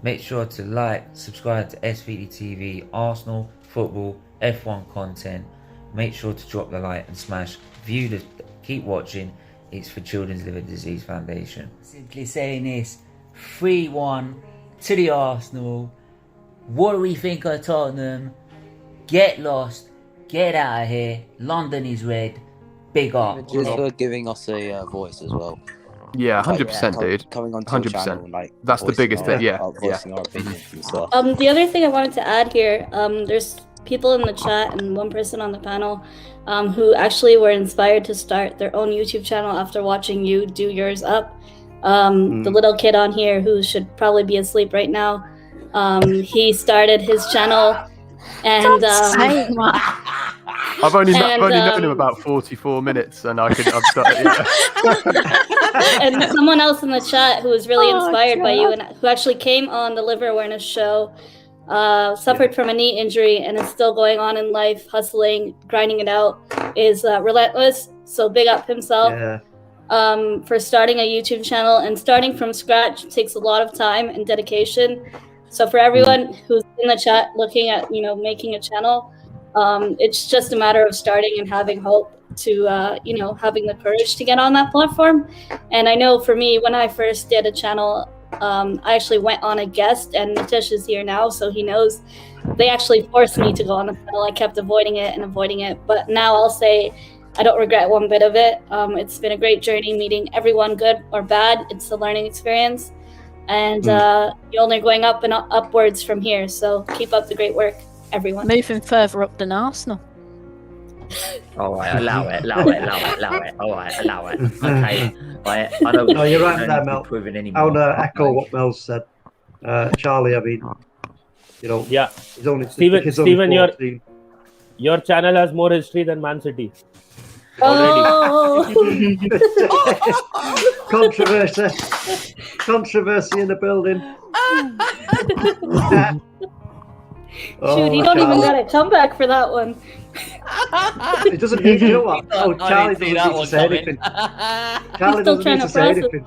Make sure to like, subscribe to SVD TV, Arsenal, football, F1 content. Make sure to drop the like and smash. Keep watching. It's for Children's Liver Disease Foundation. Simply saying this, 3-1 to the Arsenal. What do we think of Tottenham? Get lost. Get out of here. London is red. Big up. Just for giving us a voice as well. Yeah, 100%, dude. Coming onto your 100%. channel, like That's the biggest thing. Yeah, voicing our opinions and stuff. The other thing I wanted to add here, there's people in the chat and one person on the panel who actually were inspired to start their own YouTube channel after watching you do yours up. The little kid on here who should probably be asleep right now, he started his channel, and I've only known him about 44 minutes, and I've started. Yeah. And someone else in the chat who was really inspired by you and who actually came on the liver awareness show, suffered from a knee injury and is still going on in life, hustling, grinding it out, is relentless. So big up himself for starting a YouTube channel, and starting from scratch takes a lot of time and dedication. So for everyone who's in the chat looking at, making a channel, it's just a matter of starting and having hope to, having the courage to get on that platform. And I know for me, when I first did a channel, I actually went on a guest, and Nitish is here now, so he knows they actually forced me to go on the channel. I kept avoiding it, but now I'll say I don't regret one bit of it. It's been a great journey meeting everyone, good or bad. It's a learning experience, and you're only going up and upwards from here. So keep up the great work, everyone. Moving further up than Arsenal. All right, allow it. All right, allow it. Okay. I don't. No, you're right there, Mel. I want to echo what Mel said. Charlie, I mean, yeah. He's only Steven, your channel has more history than Man City. Oh. Controversy in the building. Shoot, he don't even got a comeback for that one. It doesn't need, you know what? Oh, Charlie doesn't need to say anything. Charlie doesn't need to say anything.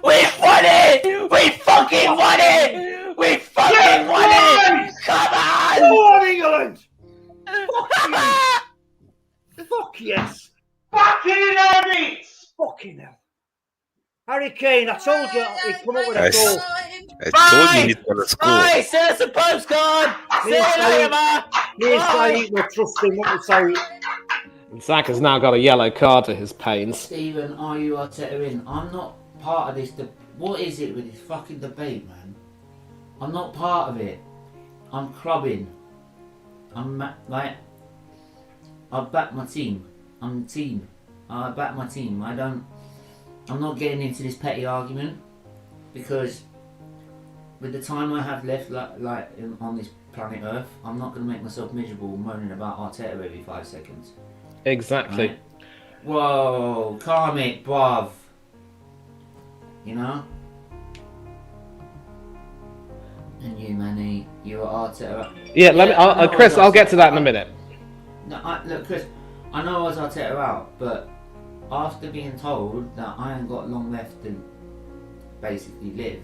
We won it! We fucking won it! We fucking won it! Come on! Come on, England! Fuck yes! Fucking hell, mate! Fucking hell! Harry Kane, I told you he'd come up with a goal. I told you he's gonna score. Right, send us a postcard! See you later, man! Me and Saeed were trusting what we say. Saka's now got a yellow card to his pains. Stephen, are you Arteta in? I'm not part of this. What is it with this fucking debate, man? I'm not part of it. I'm clubbing. I'm like, I back my team. I'm the team. I back my team. I'm not getting into this petty argument, because with the time I have left, on this planet Earth, I'm not going to make myself miserable moaning about Arteta every 5 seconds. Exactly. Right? Whoa, calm it, bruv. You know? And you, Manny, you are Arteta. Yeah, Chris, I'll get to that in a minute. No, look, Chris, I know I was Arteta out, but after being told that I ain't got long left to basically live,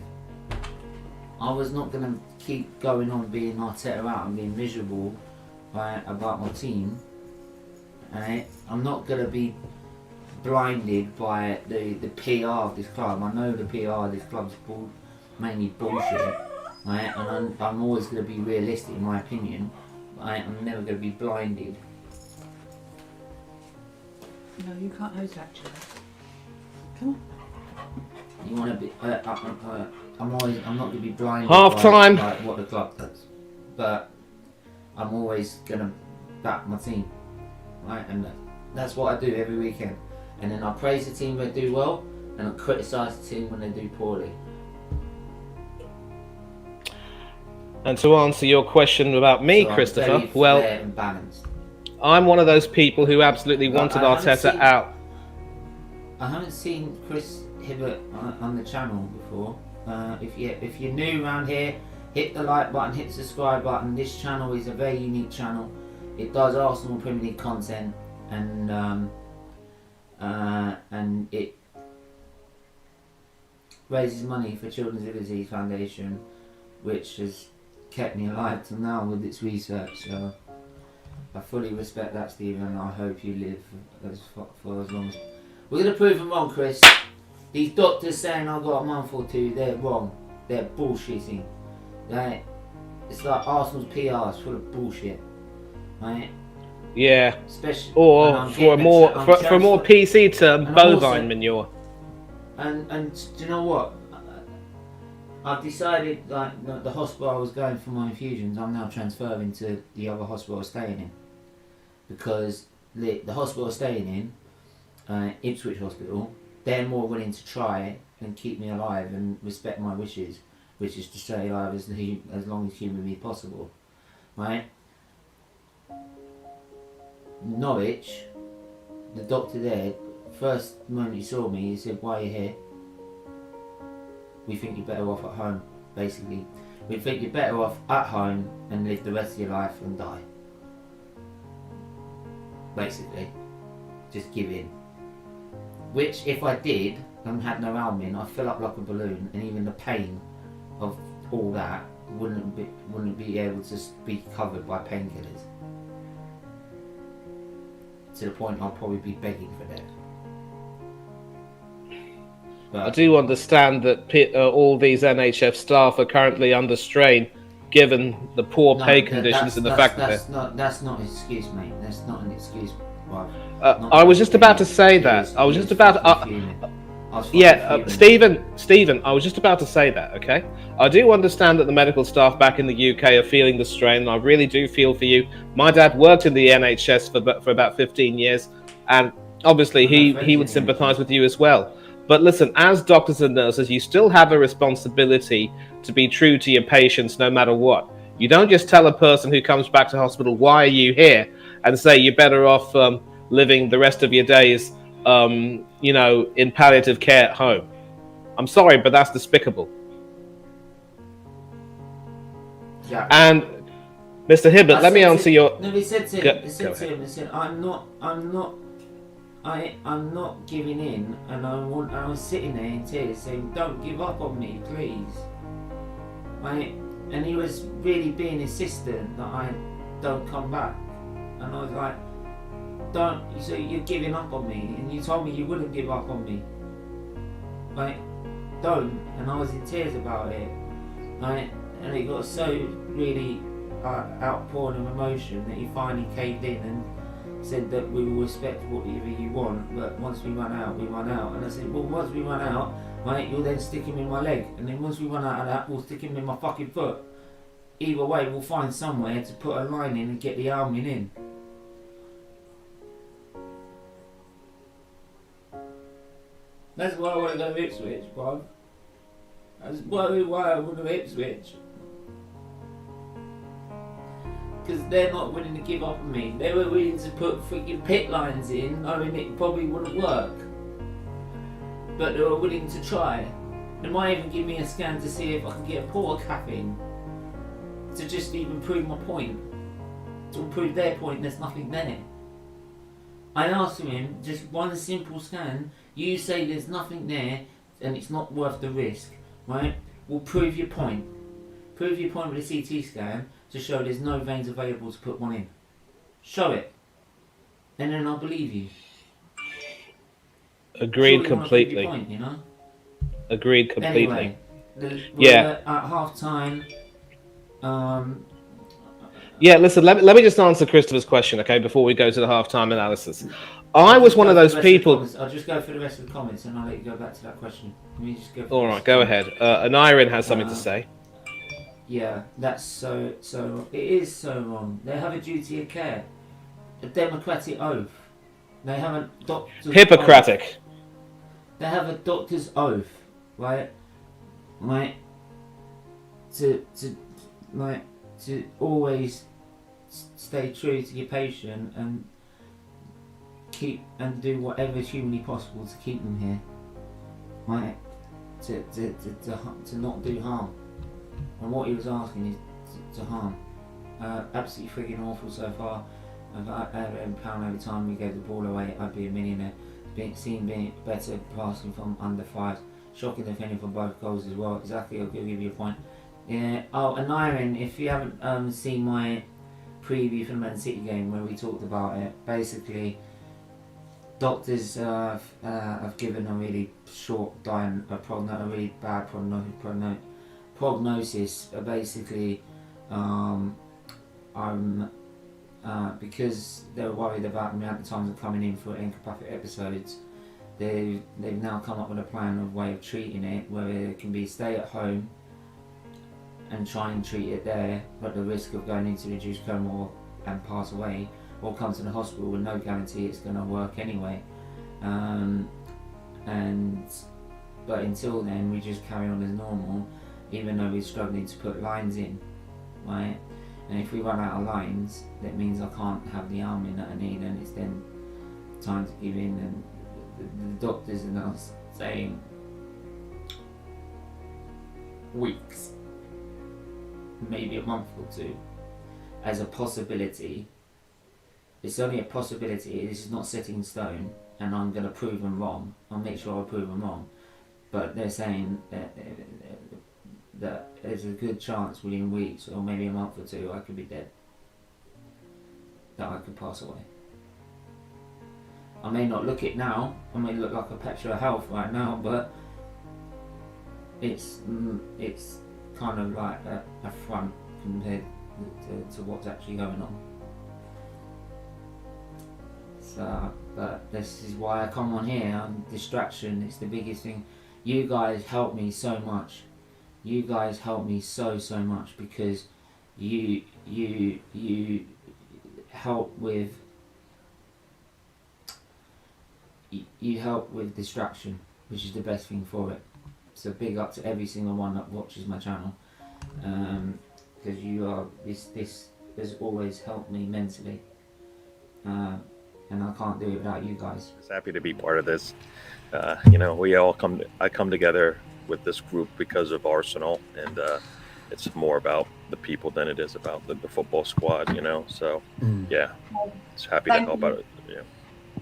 I was not going to keep going on being Arteta out and being miserable about my team. Right? I'm not going to be blinded by the PR of this club. I know the PR of this club's mainly bullshit, right? And I'm always going to be realistic in my opinion. Right? I'm never going to be blinded. No, you can't host actually. Come on. You want to be? I'm not going to be blinded Half time. by what the club does, but I'm always going to back my team, right? And that's what I do every weekend. And then I praise the team when they do well, and I criticise the team when they do poorly. And to answer your question about me, So Christopher, I'm very well, fair and balanced. I'm one of those people who absolutely wanted Arteta out. I haven't seen Chris Hibbert on the channel before. If you're new around here, hit the like button, hit the subscribe button. This channel is a very unique channel. it does Arsenal Premier League content, and it raises money for Children's Liver Disease Foundation, which has kept me alive till now with its research. So I fully respect that, Stephen, and I hope you live for as long as... We're going to prove them wrong, Chris. These doctors saying I've got a month or two, they're wrong. They're bullshitting. It's like Arsenal's PR is full of bullshit. Right? Yeah. Especially, or for a more PC term, bovine manure. And do you know what? I've decided, like, the hospital I was going for my infusions, I'm now transferring to the other hospital I was staying in, because the hospital I was staying in, Ipswich Hospital, they're more willing to try and keep me alive and respect my wishes, which is to stay alive as long as humanly possible, right? Norwich, the doctor there, first moment he saw me, he said, "Why are you here? We think you're better off at home," basically. "We think you're better off at home and live the rest of your life and die." Basically. Just give in. Which, if I did and had no albumin, I'd fill up like a balloon, and even the pain of all that wouldn't be able to be covered by painkillers. To the point I'll probably be begging for that. I do understand that all these NHS staff are currently under strain, given the poor pay conditions and the fact that that's not an excuse, mate. That's not an excuse. I was just about to say that. I was just about. Stephen, I was just about to say that. Okay, I do understand that the medical staff back in the UK are feeling the strain, and I really do feel for you. My dad worked in the NHS for about 15 years, and obviously he would sympathise with you as well. But listen, as doctors and nurses, you still have a responsibility to be true to your patients no matter what. You don't just tell a person who comes back to hospital, "Why are you here?" and say you're better off living the rest of your days, in palliative care at home. I'm sorry, but that's despicable. Yeah. And Mr. Hibbert, let me answer your... No, he said to him, he said, I'm not giving in, and I was sitting there in tears saying, "Don't give up on me, please." Right? And he was really being insistent that I don't come back. And I was like, "Don't, so you're giving up on me, and you told me you wouldn't give up on me. Right? Don't." And I was in tears about it. Right? And it got so really outpouring of emotion that he finally caved in and said that we will respect whatever you want, but once we run out, we run out. And I said, "Well, once we run out, right, you'll then stick him in my leg, and then once we run out of that, we'll stick him in my fucking foot. Either way, we'll find somewhere to put a line in and get the albumin in." That's why I want to go to Ipswich, bro. That's why I want to go to Ipswich. Because they're not willing to give up on me. They were willing to put freaking pit lines in, knowing it probably wouldn't work. But they were willing to try. They might even give me a scan to see if I can get a portal cap in. To just even prove my point. To prove their point, there's nothing there. I asked him, just one simple scan, you say there's nothing there and it's not worth the risk, right? Well, prove your point. Prove your point with a CT scan to show there's no veins available to put one in. Show it. And then I'll believe you. Agreed completely. You point, you know? Agreed completely. Anyway, yeah. At half time, yeah, listen, let me just answer Christopher's question, okay, before we go to the halftime analysis. I was one of those people... I'll just go through the rest of the comments and I'll let you go back to that question. Let me just go all right, go ahead. Anirin has something to say. Yeah, that's so it is so wrong. They have a duty of care. A democratic oath. They have a doctor's Hippocratic. Oath. They have a doctor's oath, right? Right? To always stay true to your patient and do whatever is humanly possible to keep them here, right? To not do harm. And what he was asking is to harm. Absolutely frigging awful so far. If I had £1 every time we gave the ball away, I'd be a millionaire. Being better passing from under 5. Shocking defending for both goals as well. Exactly, I'll give you a point. Yeah. Oh, and Iron, if you haven't seen my preview for the Man City game where we talked about it, basically, doctors have given a really short a really bad prognosis. Basically, because they're worried about the amount of times of coming in for encephalopathic episodes, they've now come up with a plan of way of treating it, where it can be stay at home and try and treat it there, but the risk of going into reduced coma and pass away, or come to the hospital with no guarantee it's going to work anyway. But until then, we just carry on as normal, even though we're struggling to put lines in, right? And if we run out of lines, that means I can't have the arm in that I need, and it's then time to give in. And the doctors are now saying weeks, maybe a month or 2, as a possibility. It's only a possibility. This is not set in stone, and I'm going to prove them wrong. I'll make sure I prove them wrong. But they're saying that there's a good chance within weeks, or maybe a month or 2, I could be dead. That I could pass away. I may not look it now. I may look like a picture of health right now, but it's kind of like a front compared to what's actually going on. So, but this is why I come on here. Distraction. It's the biggest thing. You guys help me so much. You guys help me so much, because you help with distraction, which is the best thing for it. So big up to every single one that watches my channel, because you are this has always helped me mentally, and I can't do it without you guys. Just happy to be part of this. I come together with this group because of Arsenal, and it's more about the people than it is about the football squad, so yeah, it's happy to help out. Yeah.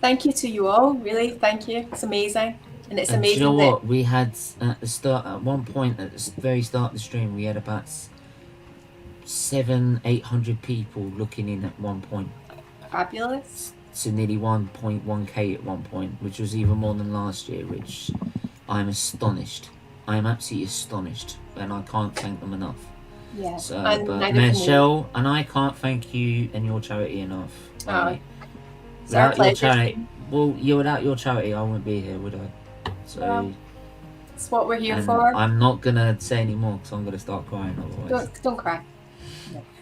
Thank you to you all, really, thank you. It's amazing, and it's amazing. Do you know what we had at the start? At one point, at the very start of the stream, we had about 700-800 people looking in at one point. Fabulous. To nearly 1.1k at one point, which was even more than last year, which I'm astonished. I am absolutely astonished, and I can't thank them enough. Yeah. So, but Michelle, and I can't thank you and your charity enough. Oh. Without your charity, without your charity, I wouldn't be here, would I? So well, that's what we're here for. I'm not gonna say any more because I'm gonna start crying otherwise. Don't cry.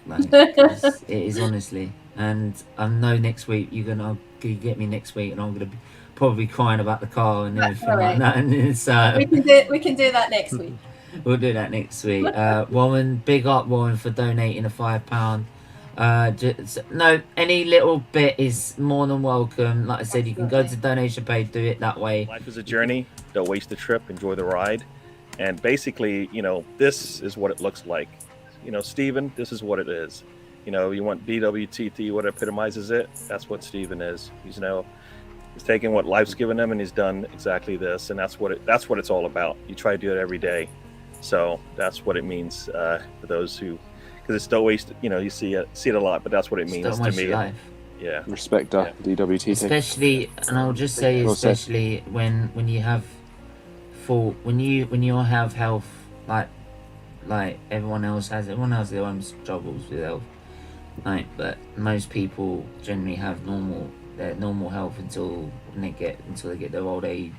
Like, it is honestly, and I know next week you're gonna get me next week, and I'm gonna be probably crying about the car and everything like that. And it's, we can do that next week. We'll do that next week. Warren, big up Warren for donating a £5. No, any little bit is more than welcome. Like I said, you can go to donation page, do it that way. Life is a journey. Don't waste the trip. Enjoy the ride. And basically, this is what it looks like. Steven, this is what it is. You want BWTT, what epitomizes it? That's what Steven is. He's taken what life's given him, and he's done exactly this, and that's what it's all about. You try to do it every day, so that's what it means for those who, because it's don't waste. You see it a lot, but that's what it means to me. Life. Yeah, respect that DWT. Especially, and I'll just say, especially when you have when you have health like everyone else has. Everyone has their own struggles with health, but most people generally have their normal health until they get their old age,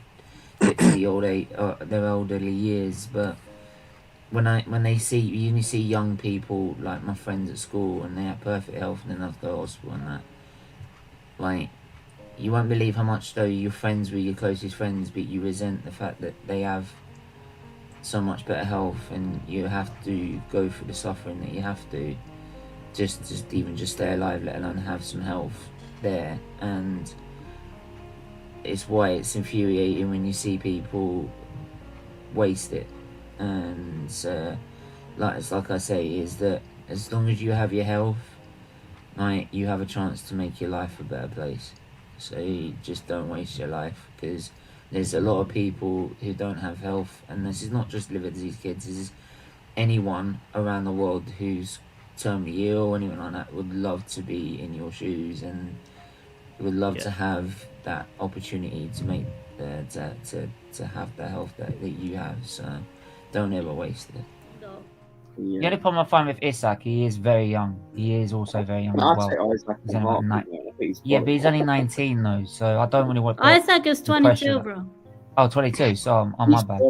their elderly years. But when you see young people like my friends at school, and they have perfect health, and then they have to go to hospital and that, you won't believe how much though you're friends with your closest friends, but you resent the fact that they have so much better health, and you have to go through the suffering that you have to just stay alive, let alone have some health there. And it's why it's infuriating when you see people waste it. And like I say, is that as long as you have your health, Like, you have a chance to make your life a better place. So you just don't waste your life, because there's a lot of people who don't have health, and this is not just liver disease kids, this is anyone around the world who's terminally ill or anyone like that would love to be in your shoes and would love to have that opportunity to make to have the health that you have. So don't ever waste it. The only problem I find with Isak, he is very young. He is also very young as well. He's only about yeah, but he's only 19 though, so I don't really want to. Isaac is 22, bro. Oh, 22. So I'm my bad.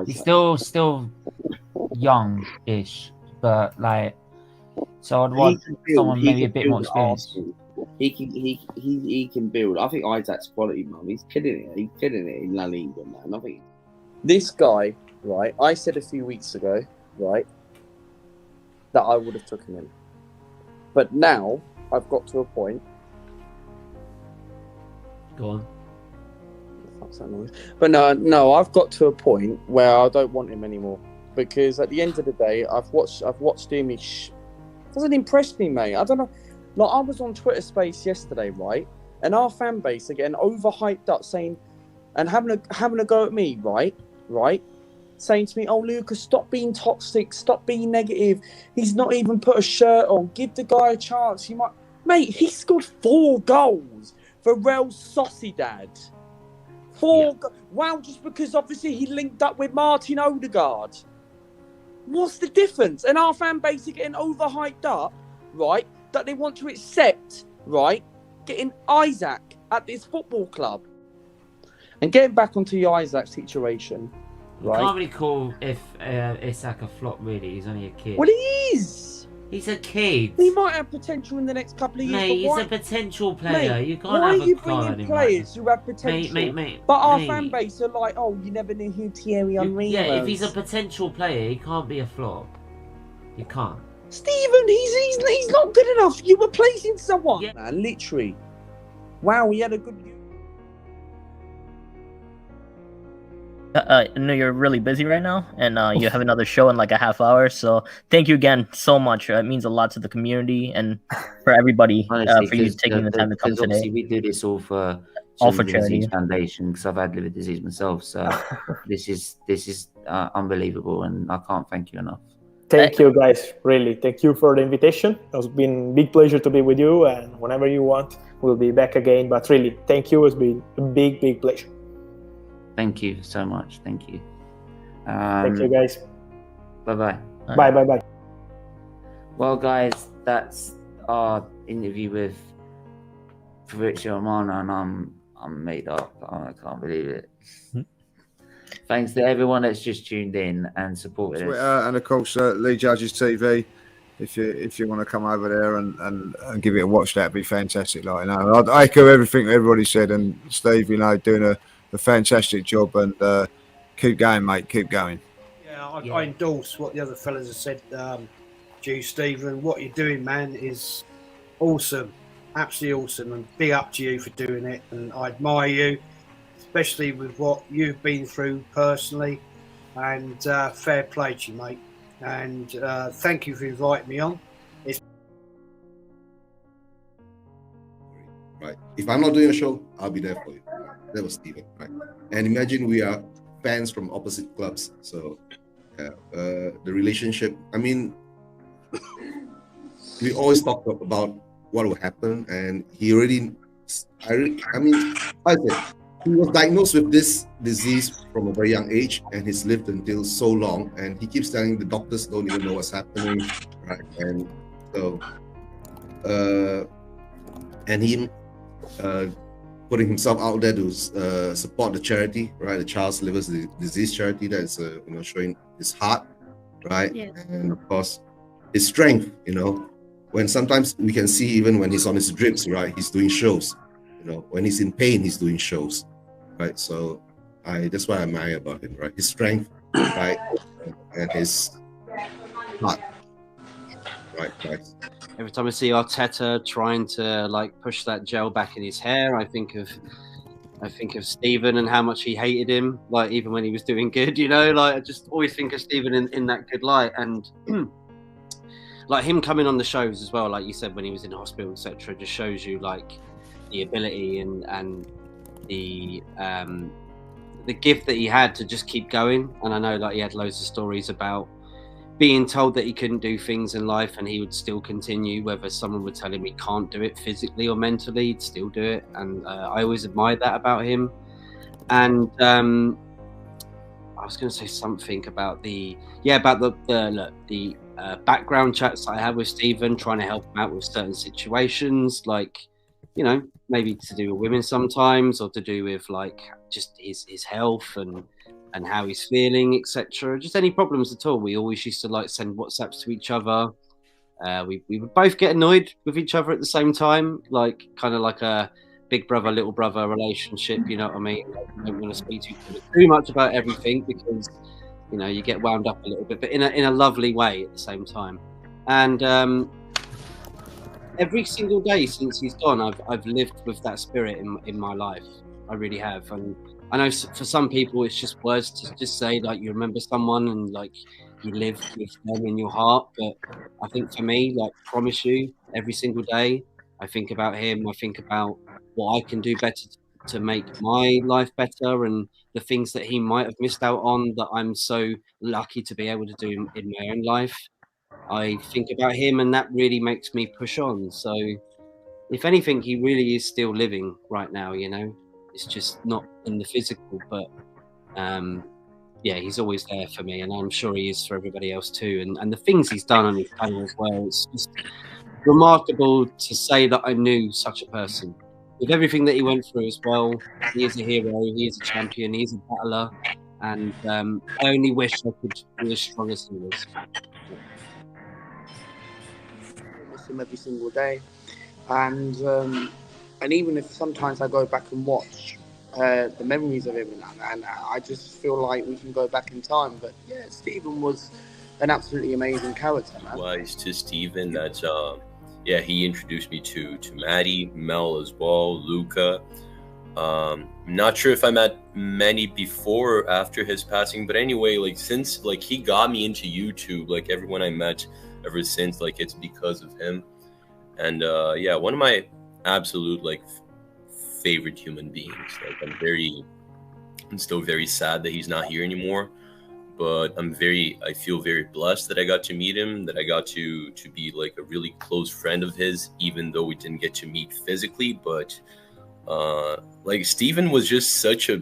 He's still young-ish, but like, so I'd want someone maybe a bit more experienced. He can build. I think Isaac's quality, man. He's killing it. He's killing it in La Liga, man. I think this guy, right? I said a few weeks ago, right, that I would have took him in, but now I've got to a point. Go on. Fuck's that noise? But no, I've got to a point where I don't want him anymore, because at the end of the day, I've watched him. He doesn't impress me, mate. I don't know. Like, I was on Twitter Space yesterday, right, and our fan base are getting overhyped up, saying and having a go at me, right, saying to me, "Oh, Lucas, stop being toxic, stop being negative. He's not even put a shirt on. Give the guy a chance. He might." Mate, he scored 4 goals for Real Sociedad. 4 wow, just because obviously he linked up with Martin Odegaard. What's the difference? And our fan base are getting overhyped up, right, that they want to accept, right, getting Isaac at this football club. And getting back onto the Isaac situation, right? You can't really call Isak a flop, really. He's only a kid. Well, he is. He's a kid. He might have potential in the next couple of years. Mate, he's a potential player. Mate, you can't why have are you a card bringing in players who have potential? Mate, but our mate. fan base are like, "Oh, you never knew who Thierry Henry was." Yeah, if he's a potential player, he can't be a flop. You can't. Steven, he's not good enough. You were placing someone, man. Literally. Wow, he had a good. I know you're really busy right now, and you have another show in like a half hour. So thank you again so much. It means a lot to the community and for everybody. Honestly, for you taking the time to come today. Obviously, we do this all for charity. Disease Foundation, because I've had liver disease myself. So this is unbelievable, and I can't thank you enough. Thank you, guys. Really, thank you for the invitation. It's been a big pleasure to be with you, and whenever you want, we'll be back again. But really, thank you. It's been a big pleasure. Thank you so much. Thank you. Thank you, guys. Bye-bye. Bye. Well, guys, that's our interview with Fabrizio Romano, and I'm made up. I can't believe it. Thanks to everyone that's just tuned in and supported us. Twitter, and of course, Lee Judges TV. If you want to come over there and give it a watch, that'd be fantastic. Like, you know, I echo everything everybody said, and Steve, you know, doing a fantastic job, and keep going, mate. Keep going. Yeah, I endorse what the other fellas have said. To Stephen, what you're doing, man, is awesome, absolutely awesome, and big up to you for doing it. And I admire you, especially with what you've been through personally. And fair play to you, mate. And thank you for inviting me on. Right. If I'm not doing a show, I'll be there for you. That was Steven, right? And imagine we are fans from opposite clubs. So the relationship, I mean, we always talk about what will happen, and he already, I said, he was diagnosed with this disease from a very young age, and he's lived until so long, and he keeps telling the doctors don't even know what's happening, right? And so, and him putting himself out there to support the charity, right? The Child's Liver Disease Charity that is, showing his heart, right? Yes. And of course, his strength, when sometimes we can see even when he's on his drips, right? He's doing shows, when he's in pain, he's doing shows, right? So that's what I admire about him, right? His strength, right? And his heart, right, guys? Every time I see Arteta trying to push that gel back in his hair, I think of Steven and how much he hated him, even when he was doing good, I just always think of Steven in that good light. And like him coming on the shows as well, like you said, when he was in hospital, etc., just shows you like the ability and the gift that he had to just keep going. And I know like he had loads of stories about being told that he couldn't do things in life and he would still continue, whether someone would tell him he can't do it physically or mentally, he'd still do it. And I always admired that about him. And I was going to say something about the background chats I had with Steven, trying to help him out with certain situations, like, you know, maybe to do with women sometimes, or to do with like just his health and how he's feeling, etc. Just any problems at all. We always used to like send WhatsApps to each other. We would both get annoyed with each other at the same time, like kind of like a big brother, little brother relationship. You know what I mean? Like, you don't want to speak to each other too much about everything because, you know, you get wound up a little bit, but in a lovely way at the same time. And every single day since he's gone, I've lived with that spirit in my life. I really have. And I know for some people it's just words to just say like you remember someone and like you live with them in your heart. But I think for me, like, promise you, every single day I think about him. I think about what I can do better to make my life better and the things that he might have missed out on that I'm so lucky to be able to do in my own life. I think about him and that really makes me push on. So if anything, he really is still living right now, you know. It's just not in the physical, but yeah, he's always there for me, and I'm sure he is for everybody else too. And the things he's done on his channel as well, it's just remarkable to say that I knew such a person. With everything that he went through as well, he is a hero, he is a champion, he is a battler, and I only wish I could be as strong as he was. I miss him every single day, and even if sometimes I go back and watch the memories of him, and I just feel like we can go back in time. But yeah, Steven was an absolutely amazing character, man. Wise to Steven, that's yeah, he introduced me to Maddie, Mel as well, Luca. Not sure if I met many before or after his passing, but anyway, like since like he got me into YouTube, like everyone I met ever since, like it's because of him. And yeah, one of my absolute like favorite human beings. Like I'm still very sad that he's not here anymore, but I feel very blessed that I got to meet him, that I got to be like a really close friend of his, even though we didn't get to meet physically. But like Steven was just such a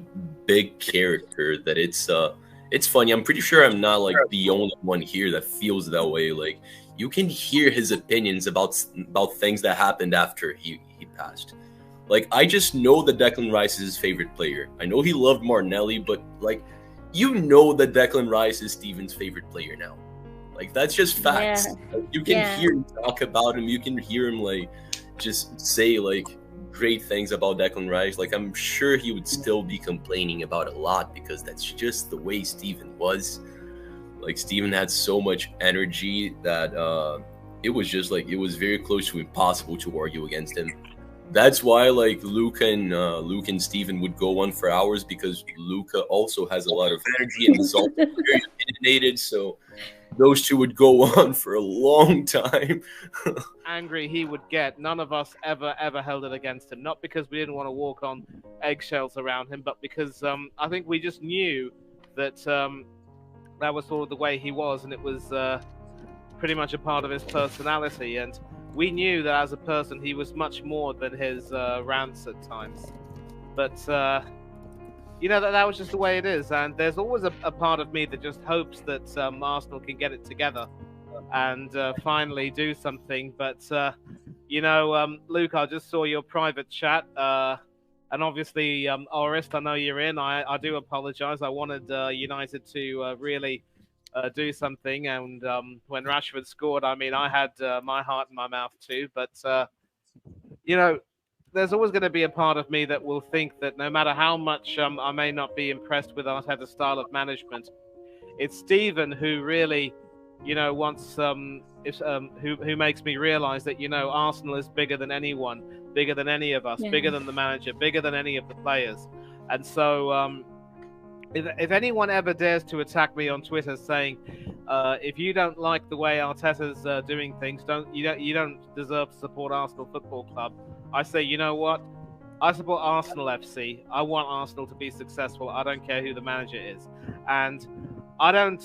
big character that it's funny. I'm pretty sure I'm not like the only one here that feels that way. Like you can hear his opinions about things that happened after he passed. Like I just know that Declan Rice is his favorite player. I know he loved Martinelli, but like you know that Declan Rice is Steven's favorite player now. Like that's just facts. Yeah. Like, you can hear him talk about him. You can hear him like just say like great things about Declan Rice. Like I'm sure he would still be complaining about it a lot because that's just the way Steven was. Like Steven had so much energy that it was just like it was very close to impossible to argue against him. That's why like Luke and Steven would go on for hours, because Luca also has a lot of energy and is also very opinionated. So those two would go on for a long time. Angry he would get. None of us ever held it against him. Not because we didn't want to walk on eggshells around him, but because I think we just knew that that was sort of the way he was, and it was pretty much a part of his personality. And we knew that as a person he was much more than his rants at times. But you know, that was just the way it is. And there's always a part of me that just hopes that Arsenal can get it together and finally do something. But you know, Luke, I just saw your private chat, and obviously Orist, I know you're in. I do apologize. I wanted United to really do something, and when Rashford scored, I mean, I had my heart in my mouth too. But you know, there's always going to be a part of me that will think that no matter how much I may not be impressed with Arteta's style of management, it's Steven who really, you know, wants who makes me realize that, you know, Arsenal is bigger than anyone, bigger than any of us, bigger than the manager, bigger than any of the players. And so if anyone ever dares to attack me on Twitter saying if you don't like the way Arteta's doing things, you don't deserve to support Arsenal Football Club. I say, you know what? I support Arsenal FC. I want Arsenal to be successful. I don't care who the manager is, and I don't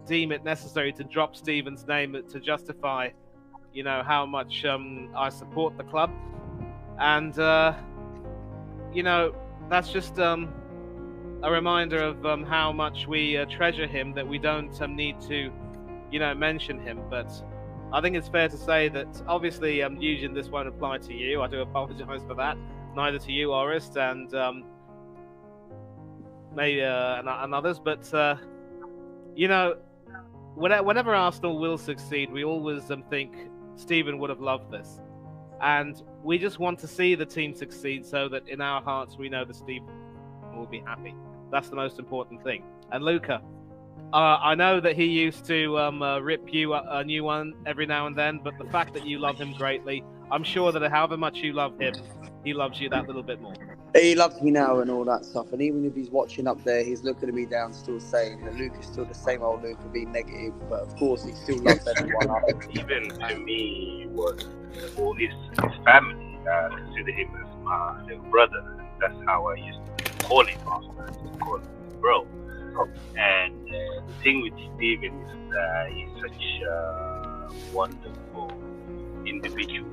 deem it necessary to drop Steven's name to justify, how much I support the club, and that's just a reminder of how much we treasure him, that we don't need to, mention him. But I think it's fair to say that obviously, Eugene, this won't apply to you. I do apologise for that. Neither to you, Orist, and maybe and others. But whenever Arsenal will succeed, we always think Steven would have loved this, and we just want to see the team succeed, so that in our hearts we know that Steven will be happy. That's the most important thing. And Luca, I know that he used to rip you a new one every now and then, but the fact that you love him greatly, I'm sure that however much you love him, he loves you that little bit more. He loves me now and all that stuff, and even if he's watching up there, he's looking at me down, still saying that Luke is still the same old Luke, being negative, but of course he still loves everyone. Even to me, was all his family consider him as my little brother. That's how I used to call him. I used to call him bro. And the thing with Steven is that he's such a wonderful individual.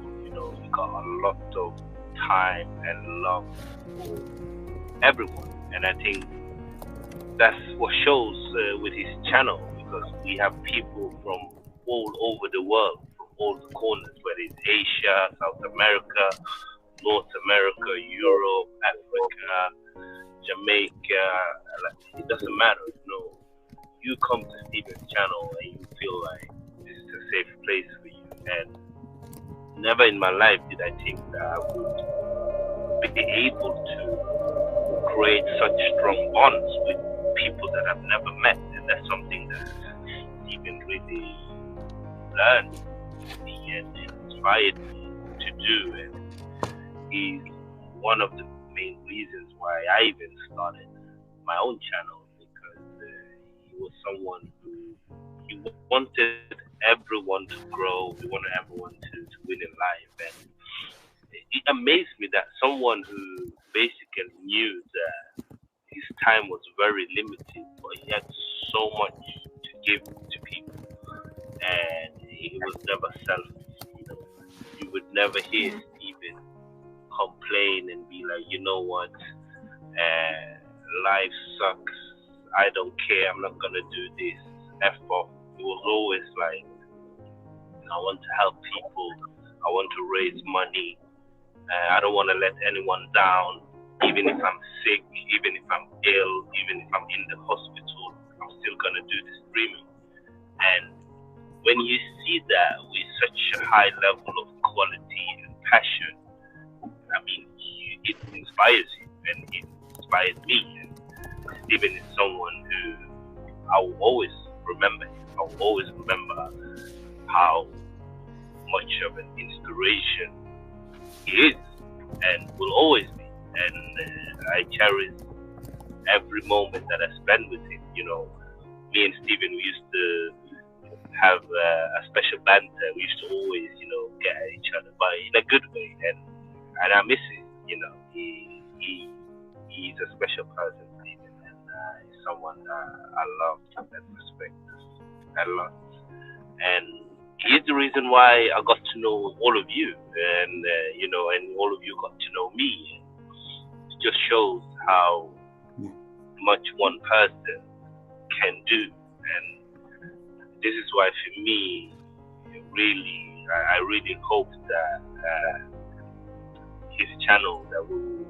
He got a lot of time and love for everyone, and I think that's what shows with his channel, because we have people from all over the world, from all the corners, whether it's Asia, South America, North America, Europe, Africa, Jamaica. It doesn't matter. You come to Steven's channel and you feel like this is a safe place for you. And never in my life did I think that I would be able to create such strong bonds with people that I've never met. And that's something that Steven really learned me and inspired me to do. And he's one of the main reasons why I even started my own channel, because he was someone who he wanted everyone to grow. He wanted everyone to win in life. And it amazed me that someone who basically knew that his time was very limited, but he had so much to give to people, and he was never selfish. You would never hear Steven complain and be like, you know what, life sucks, I don't care, I'm not gonna do this, F off. It was always like, I want to help people, I want to raise money, I don't want to let anyone down, even if I'm sick, even if I'm ill, even if I'm in the hospital, I'm still gonna do the streaming. And when you see that with such a high level of quality and passion, I mean, it inspires you, and it inspired me. And Steven is someone who I will always remember. I will always remember how much of an inspiration he is, and will always be. And I cherish every moment that I spend with him. Me and Steven, we used to have a special banter. We used to always, get at each other, but in a good way. And I miss it. He's a special person, Steven, and he's someone I love and respect a lot. And he's the reason why I got to know all of you, and and all of you got to know me. It just shows how much one person can do, and this is why for me, I really hope that his channel that will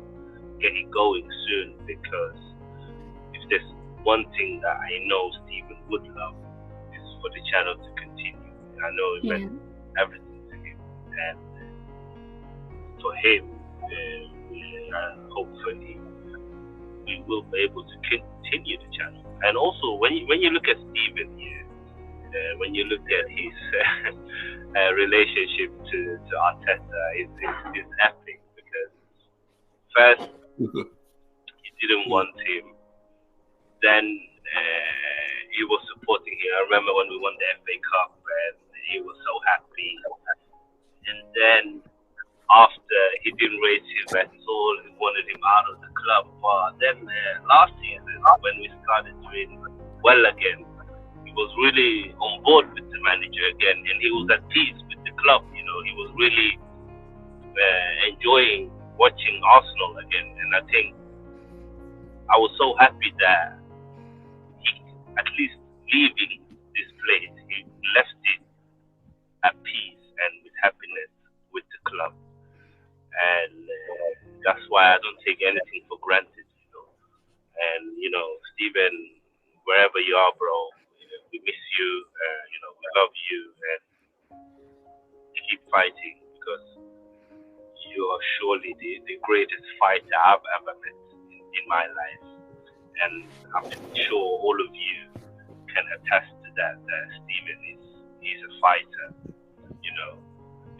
get it going soon, because if there's one thing that I know Steven would love, is for the channel to continue. I know it meant everything to him, and for him, hopefully we will be able to continue the channel. And also, when you look at Steven here, when you look at his relationship to Arteta, it's epic, because first he didn't want him, then he was supporting him. I remember when we won the FA Cup and he was so happy. And then after he didn't raise his bat at all, we wanted him out of the club. But then last season, when we started doing well again, he was really on board with the manager again, and he was at peace with the club. You know, he was really enjoying watching Arsenal again. And I think I was so happy that he, at least leaving this place, he left it at peace and with happiness with the club. And that's why I don't take anything for granted, you know. And, you know, Steven, wherever you are, bro, we miss you, you know, we love you, and keep fighting, because you are surely the greatest fighter I've ever met in my life. And I'm sure all of you can attest to that Steven is a fighter, you know.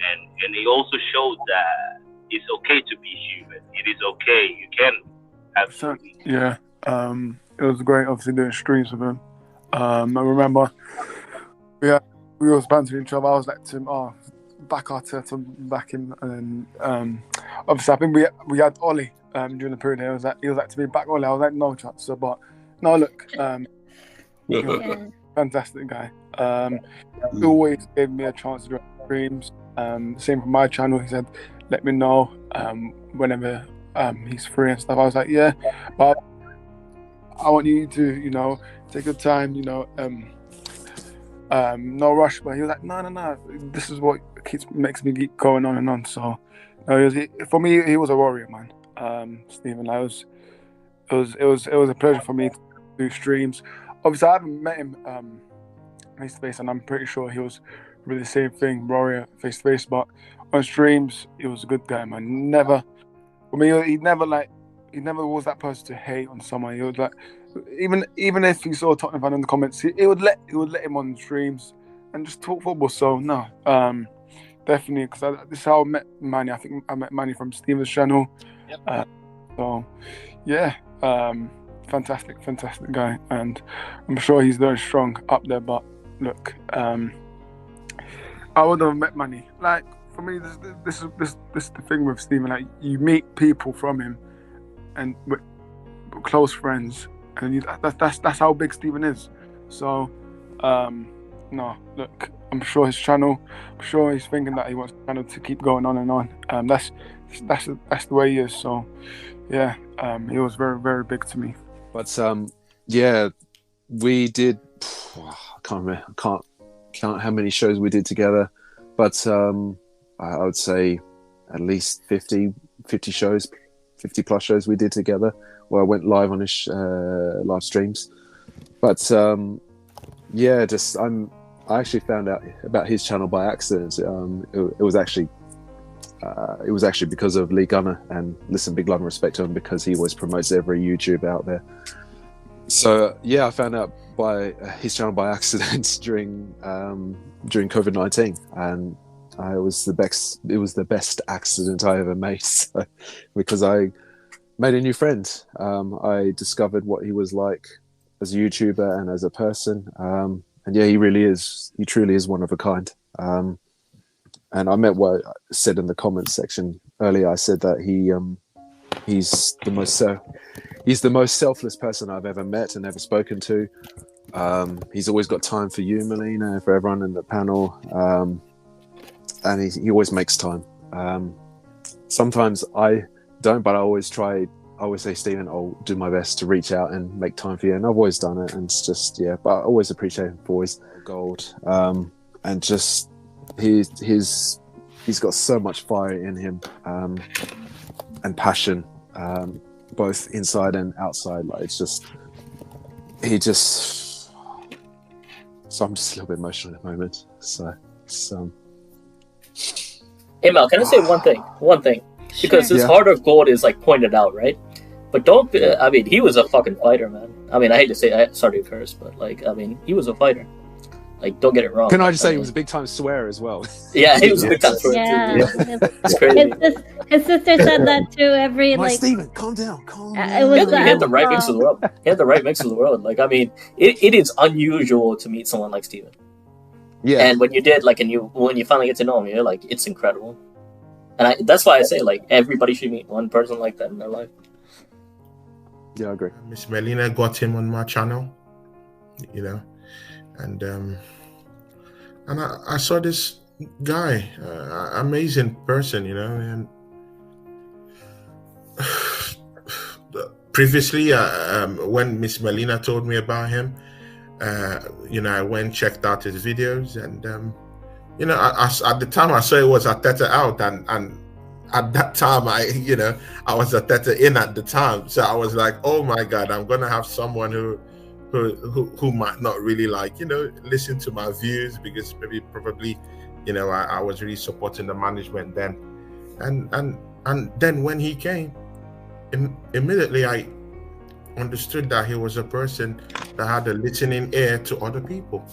And he also showed that it's okay to be human. It is okay. You can have feelings. Yeah, it was great, obviously, doing streams with him. I remember we was bantering each other. I was like to him, back Arteta, back him. And then, obviously, I think we had Ollie during the period. He was like to me, back Ollie. I was like, no chance. So, but no, look, he was a fantastic guy. He always gave me a chance to do streams. Same for my channel. He said, let me know whenever he's free and stuff. I was like, yeah, but I want you to, you know, take your time, you know, no rush. But he was like, no, this is what makes me keep going on and on. So for me, he was a warrior, man. Steven, it was a pleasure for me to do streams. Obviously, I haven't met him face to face, and I'm pretty sure he was really the same thing, warrior face to face. But on streams, he was a good guy, man. For me, he never was that person to hate on someone. He was like, even if he saw Tottenham fan in the comments, he would let him on streams and just talk football. So no, definitely, because this is how I met Manny. I think I met Manny from Steven's channel. Yep. So yeah, fantastic guy, and I'm sure he's very strong up there. But look, I would have met Manny. Like, for me, this is the thing with Steven. Like, you meet people from him, and with close friends, and that's how big Steven is. So, no, look, I'm sure his channel. I'm sure he's thinking that he wants the channel to keep going on and on. That's the way he is. So, yeah, he was very, very big to me. But yeah, we did. I can't remember. I can't count how many shows we did together, but I would say at least 50 shows, 50 plus shows we did together, where I went live on his live streams. But yeah, I actually found out about his channel by accident. It was actually because of Lee Gunner, and listen, big love and respect to him, because he always promotes every YouTube out there. So yeah, I found out by his channel by accident during COVID-19, and it was the best accident I ever made. So, because I made a new friend, I discovered what he was like as a YouTuber and as a person, and yeah, he truly is one of a kind. And I meant what I said in the comments section earlier. I said that he's the most selfless person I've ever met and ever spoken to. He's always got time for you, Melina, for everyone in the panel, and he always makes time. Sometimes I don't, but I always say, Steven, I'll do my best to reach out and make time for you, and I've always done it. And it's just, yeah, but I always appreciate him for his gold, and just he's got so much fire in him, and passion, both inside and outside. Like, it's just, so I'm just a little bit emotional at the moment. So hey Mel, can I say one thing? Because his Yeah. heart of gold is like pointed out, right? But I mean, he was a fucking fighter, man. I mean, I hate to say, sorry to curse, but like, I mean, he was a fighter. Like, don't get it wrong. Can I just say he was a big time swearer as well? Yeah, he was a big time swearer Yeah. too. It's crazy. His sister said that too. Every My like. Stephen, calm down. It was He had the right mix of the world. He had the right mix of the world. Like, I mean, it is unusual to meet someone like Steven. Yeah. And when you did, like, when you finally get to know him, you're like, it's incredible. And that's why I say, like, everybody should meet one person like that in their life. Yeah, I agree. Miss Melina got him on my channel, you know, and I saw this guy, amazing person, you know, and previously, when Miss Melina told me about him, you know, I went and checked out his videos, and you know, at the time I saw it was Ateta out, and at that time I was Ateta in at the time, so I was like, oh my God, I'm gonna have someone who might not really like, you know, listen to my views, because probably, you know, I was really supporting the management then, and then when he came, immediately I understood that he was a person that had a listening ear to other people.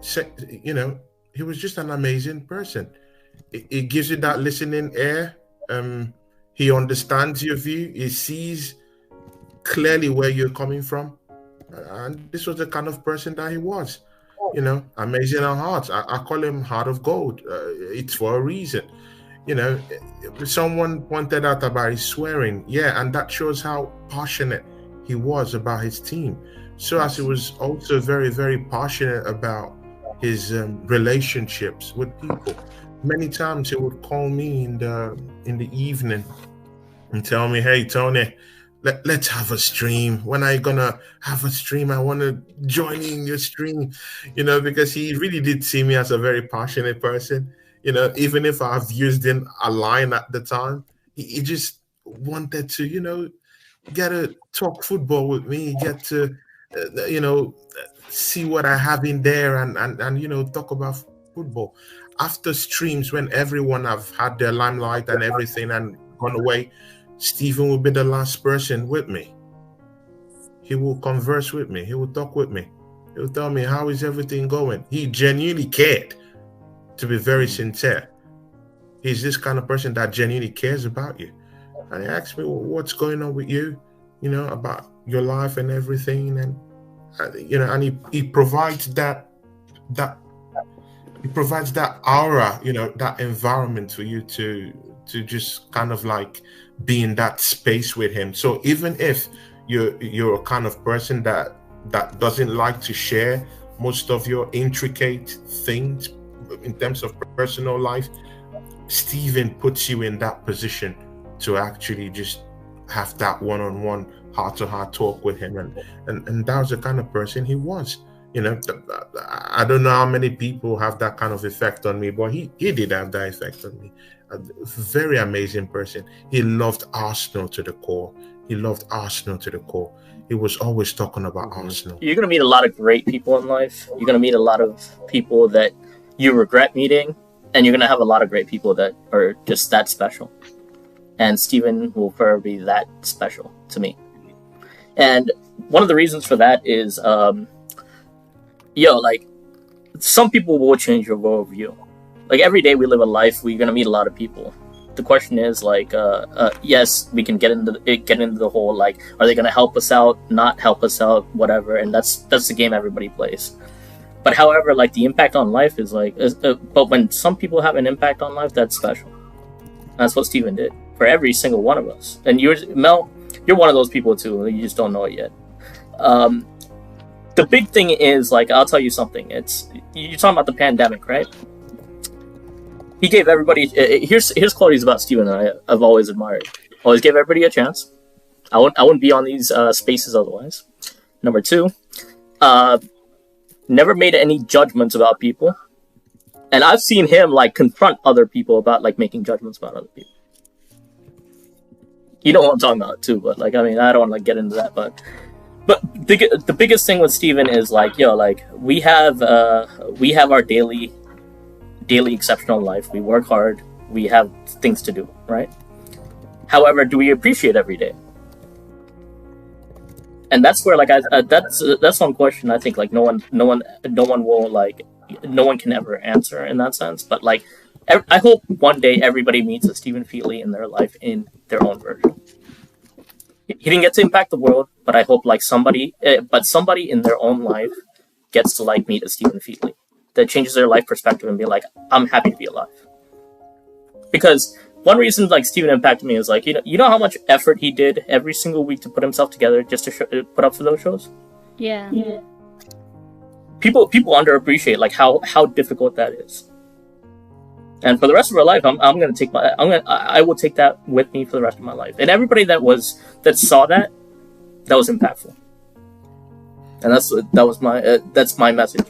So, you know, he was just an amazing person. It gives you that listening ear. He understands your view. He sees clearly where you're coming from. And this was the kind of person that he was. You know, amazing at heart. I call him heart of gold. It's for a reason. You know, someone pointed out about his swearing. Yeah, and that shows how passionate he was about his team. So as he was also very, very passionate about his relationships with people. Many times he would call me in the evening and tell me, hey, Tony, let's have a stream. When are you gonna have a stream? I want to join in your stream, you know, because he really did see me as a very passionate person. You know, even if our views didn't align at the time, he just wanted to, you know, get to talk football with me, get to, you know, see what I have in there, and you know, talk about football. After streams, when everyone have had their limelight and everything and gone away, Steven will be the last person with me. He will converse with me. He will talk with me. He will tell me, how is everything going? He genuinely cared, to be very sincere. He's this kind of person that genuinely cares about you. And he asked me, well, what's going on with you, you know, about your life and everything. And, you know, and he provides that aura, you know, that environment for you to just kind of like be in that space with him. So even if you're a kind of person that doesn't like to share most of your intricate things in terms of personal life, Steven puts you in that position to actually just have that one-on-one, heart-to-heart talk with him, and that was the kind of person he was. You know, I don't know how many people have that kind of effect on me, but he did have that effect on me. A very amazing person. He loved Arsenal to the core. He was always talking about Arsenal. You're going to meet a lot of great people in life. You're going to meet a lot of people that you regret meeting, and you're going to have a lot of great people that are just that special. And Steven will forever be that special to me. And one of the reasons for that is, like, some people will change your worldview. Like, every day we live a life, we're going to meet a lot of people. The question is, like, yes, we can get into the whole, like, are they going to help us out, not help us out, whatever, and that's the game everybody plays. But however, like, the impact on life is, like, but when some people have an impact on life, that's special. That's what Steven did for every single one of us. And Mel, you're one of those people too, you just don't know it yet. The big thing is, like, I'll tell you something, you're talking about the pandemic, right? He gave everybody, here's qualities about Steven that I've always admired. Always gave everybody a chance. I wouldn't be on these spaces otherwise. Number 2, never made any judgments about people. And I've seen him, like, confront other people about, like, making judgments about other people. You know what I'm talking about too, but, like, I mean, I don't want to, like, get into that, but the biggest thing with Steven is, like, like, we have our daily exceptional life. We work hard. We have things to do, right? However, do we appreciate every day? And that's where, like, that's one question I think, like, no one will, like, no one can ever answer in that sense. But, like, I hope one day everybody meets a Steven Featley in their life in their own version. He didn't get to impact the world, but I hope, like, somebody in their own life gets to, like, meet a Steven Featley that changes their life perspective and be like, I'm happy to be alive. Because one reason, like, Steven impacted me is, like, you know how much effort he did every single week to put himself together just to put up for those shows. Yeah. People underappreciate, like, how difficult that is. And for the rest of our life, I will take that with me for the rest of my life. And everybody that saw that was impactful. And that's my message.